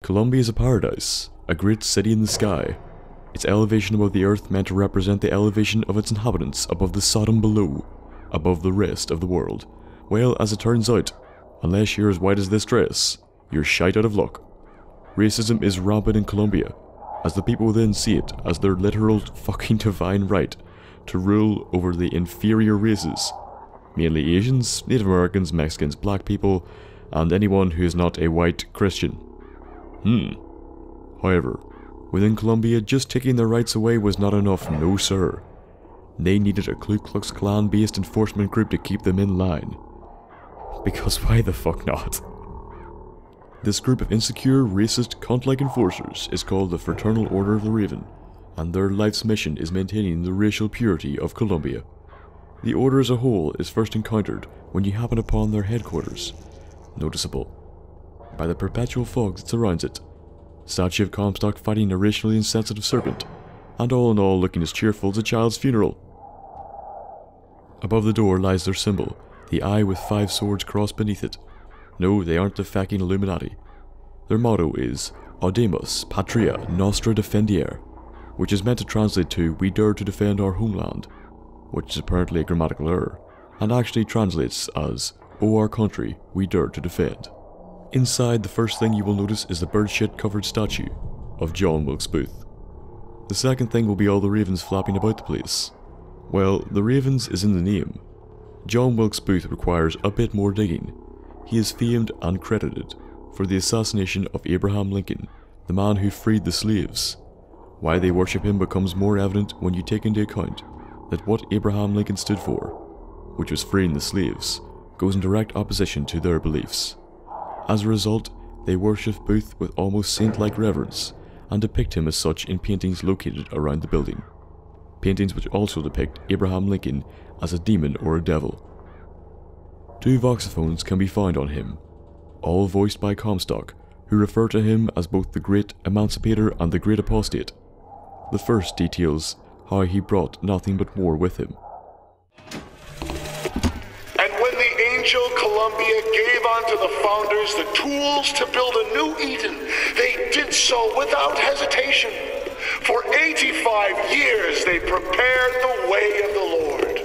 Colombia is a paradise, a great city in the sky. Its elevation above the earth meant to represent the elevation of its inhabitants above the Sodom below, above the rest of the world. Well, as it turns out, unless you're as white as this dress, you're shite out of luck. Racism is rampant in Colombia, as the people within see it as their literal fucking divine right to rule over the inferior races, mainly Asians, Native Americans, Mexicans, black people, and anyone who is not a white Christian. However, within Colombia, just taking their rights away was not enough, no sir. They needed a Ku Klux Klan based enforcement group to keep them in line. Because why the fuck not? This group of insecure, racist, cunt-like enforcers is called the Fraternal Order of the Raven, and their life's mission is maintaining the racial purity of Colombia. The order as a whole is first encountered when you happen upon their headquarters, noticeable by the perpetual fog that surrounds it, statue of Comstock fighting a racially insensitive serpent, and all in all looking as cheerful as a child's funeral. Above the door lies their symbol, the eye with 5 swords crossed beneath it. No, they aren't the fucking Illuminati. Their motto is Audemus Patria Nostra Defendiere, which is meant to translate to We dare to defend our homeland, which is apparently a grammatical error, and actually translates as O our country, we dare to defend. Inside, the first thing you will notice is the bird shit covered statue of John Wilkes Booth. The second thing will be all the ravens flapping about the place. Well, the ravens is in the name. John Wilkes Booth requires a bit more digging. He is famed and credited for the assassination of Abraham Lincoln, the man who freed the slaves. Why they worship him becomes more evident when you take into account that what Abraham Lincoln stood for, which was freeing the slaves, goes in direct opposition to their beliefs. As a result, they worship Booth with almost saint-like reverence, and depict him as such in paintings located around the building. Paintings which also depict Abraham Lincoln as a demon or a devil. 2 voxophones can be found on him, all voiced by Comstock, who refer to him as both the Great Emancipator and the Great Apostate. The first details how he brought nothing but war with him. Angel Colombia gave unto the founders the tools to build a new Eden. They did so without hesitation. For 85 years they prepared the way of the Lord.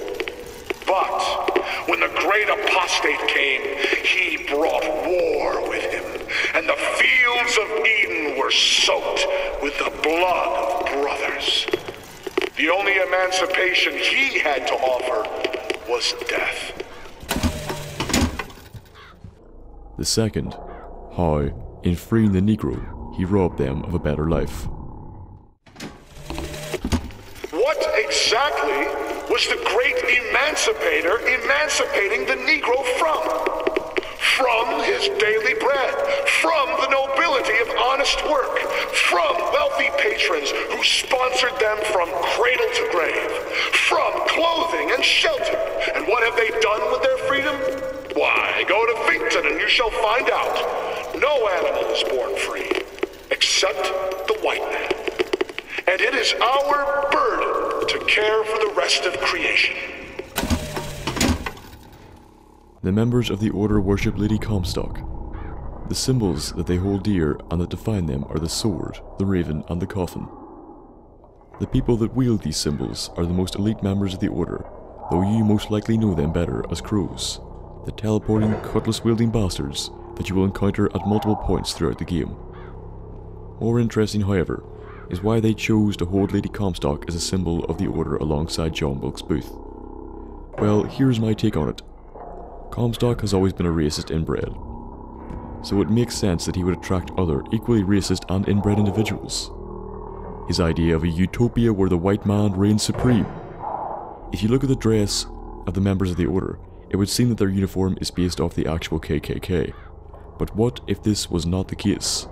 But when the great apostate came, he brought war with him, and the fields of Eden were soaked with the blood of brothers. The only emancipation he had to offer was death. The second, how, in freeing the Negro, he robbed them of a better life. What exactly was the great emancipator emancipating the Negro from? From his daily bread, from the nobility of honest work, from wealthy patrons who sponsored them from cradle to grave, from clothing and shelter. And what have they done with their freedom? Why, go to Victon and you shall find out. No animal is born free, except the white man. And it is our burden to care for the rest of creation. The members of the Order worship Lady Comstock. The symbols that they hold dear and that define them are the sword, the raven, and the coffin. The people that wield these symbols are the most elite members of the Order, though you most likely know them better as crows, the teleporting, cutlass-wielding bastards that you will encounter at multiple points throughout the game. More interesting, however, is why they chose to hold Lady Comstock as a symbol of the Order alongside John Wilkes Booth. Well, here's my take on it. Comstock has always been a racist inbred, so it makes sense that he would attract other equally racist and inbred individuals. His idea of a utopia where the white man reigns supreme. If you look at the dress of the members of the Order, it would seem that their uniform is based off the actual KKK. But what if this was not the case?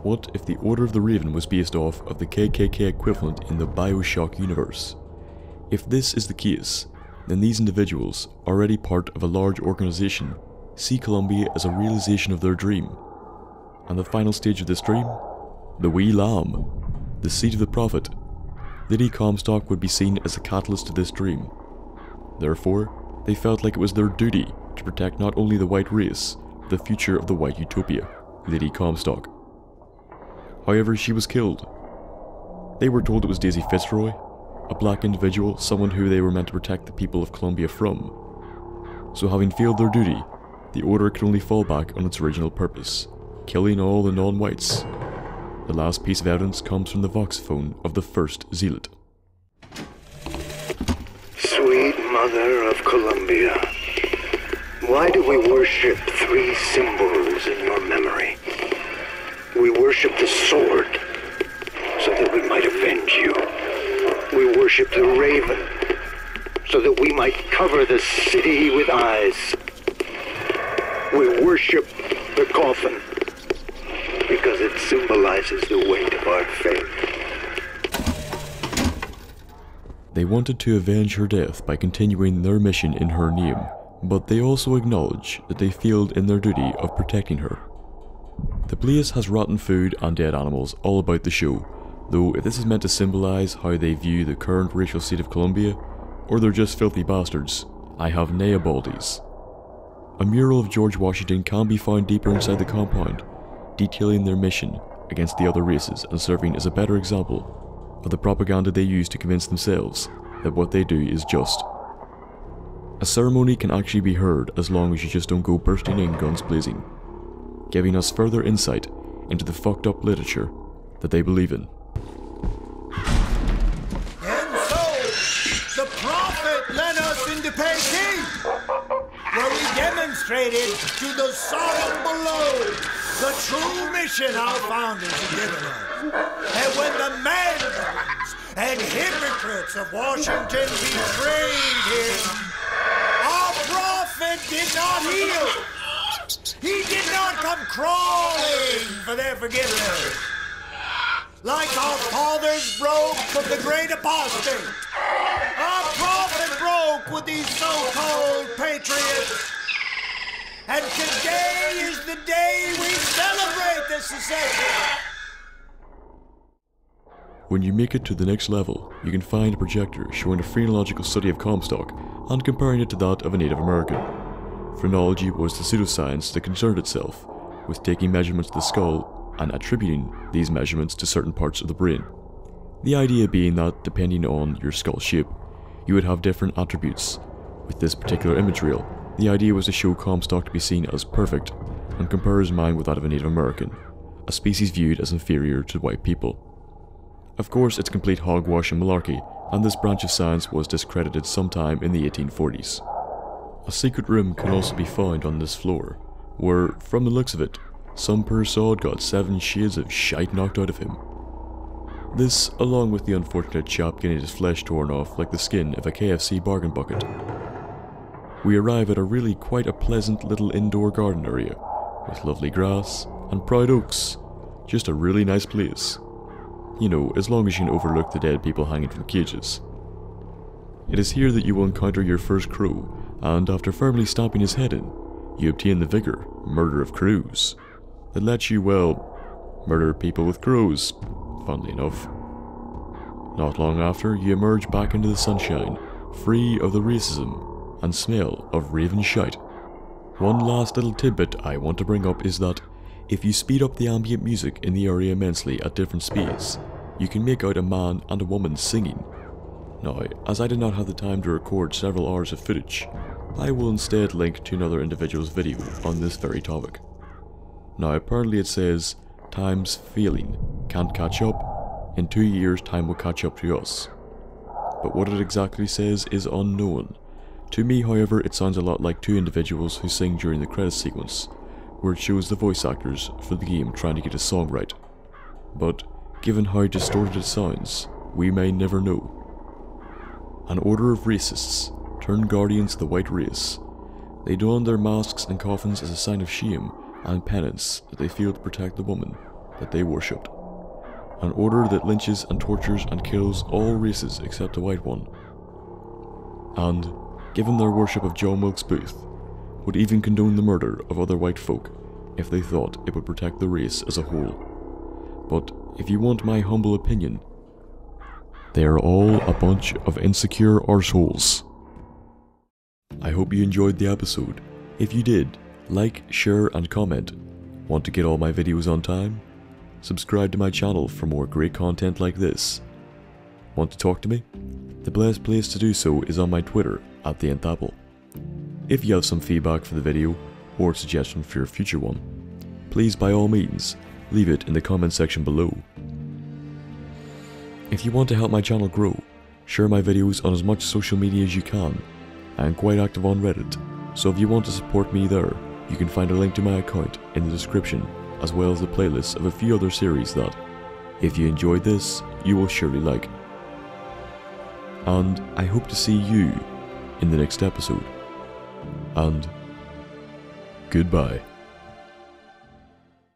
What if the Order of the Raven was based off of the KKK equivalent in the BioShock universe? If this is the case, then these individuals, already part of a large organization, see Colombia as a realization of their dream. And the final stage of this dream? The wee lamb, the seed of the prophet. Lady Comstock would be seen as the catalyst to this dream. Therefore, they felt like it was their duty to protect not only the white race, but the future of the white utopia, Lady Comstock. However, she was killed. They were told it was Daisy Fitzroy, a black individual, someone who they were meant to protect the people of Colombia from. So having failed their duty, the Order could only fall back on its original purpose, killing all the non-whites. The last piece of evidence comes from the voxophone of the first zealot. Sweet Mother of Colombia, why do we worship 3 symbols in your memory? We worship the sword, so that we might avenge you. We worship the raven, so that we might cover the city with eyes. We worship the coffin, because it symbolizes the weight of our faith. They wanted to avenge her death by continuing their mission in her name, but they also acknowledge that they failed in their duty of protecting her. The place has rotten food and dead animals all about the show, though if this is meant to symbolize how they view the current racial state of Colombia, or they're just filthy bastards, I have nae baldies. A mural of George Washington can be found deeper inside the compound, detailing their mission against the other races and serving as a better example of the propaganda they use to convince themselves that what they do is just. A ceremony can actually be heard as long as you just don't go bursting in guns blazing, giving us further insight into the fucked up literature that they believe in. And so, the prophet led us into Peking, where we demonstrated to the solemn below the true mission our founders had given us. And when the mandarins and hypocrites of Washington betrayed him, our prophet did not heal. He did not come crawling for their forgiveness. Like our fathers broke with the great apostate, our prophet broke with these so-called patriots. And today is the day we celebrate this secession. When you make it to the next level, you can find a projector showing a phrenological study of Comstock and comparing it to that of a Native American. Phrenology was the pseudoscience that concerned itself with taking measurements of the skull and attributing these measurements to certain parts of the brain. The idea being that, depending on your skull shape, you would have different attributes. With this particular image reel, the idea was to show Comstock to be seen as perfect and compare his mind with that of a Native American, a species viewed as inferior to white people. Of course, it's complete hogwash and malarkey, and this branch of science was discredited sometime in the 1840s. A secret room can also be found on this floor, where, from the looks of it, some poor sod got 7 shades of shite knocked out of him. This, along with the unfortunate chap getting his flesh torn off like the skin of a KFC bargain bucket. We arrive at a really quite a pleasant little indoor garden area, with lovely grass and proud oaks. Just a really nice place. You know, as long as you can overlook the dead people hanging from cages. It is here that you will encounter your first crow, and after firmly stomping his head in, you obtain the vigor, murder of crows, that lets you, well, murder people with crows, funnily enough. Not long after, you emerge back into the sunshine, free of the racism and smell of raven shite. One last little tidbit I want to bring up is that if you speed up the ambient music in the area immensely at different speeds, you can make out a man and a woman singing. Now, as I did not have the time to record several hours of footage, I will instead link to another individual's video on this very topic. Now, apparently it says, "Time's failing, can't catch up, in 2 years time will catch up to us." But what it exactly says is unknown. To me, however, it sounds a lot like 2 individuals who sing during the credits sequence, where it shows the voice actors for the game trying to get a song right. But, given how distorted it sounds, we may never know. An order of racists turned guardians of the white race. They donned their masks and coffins as a sign of shame and penance that they failed to protect the woman that they worshipped. An order that lynches and tortures and kills all races except the white one. And, given their worship of John Wilkes Booth, would even condone the murder of other white folk if they thought it would protect the race as a whole. But if you want my humble opinion, they are all a bunch of insecure arseholes. I hope you enjoyed the episode. If you did, like, share and comment. Want to get all my videos on time? subscribe to my channel for more great content like this. Want to talk to me? The best place to do so is on my Twitter at thenthapple. If you have some feedback for the video or suggestion for your future one, please by all means leave it in the comment section below. If you want to help my channel grow, share my videos on as much social media as you can. I am quite active on Reddit, so if you want to support me there, you can find a link to my account in the description, as well as a playlist of a few other series that, if you enjoyed this, you will surely like. And I hope to see you in the next episode. And goodbye.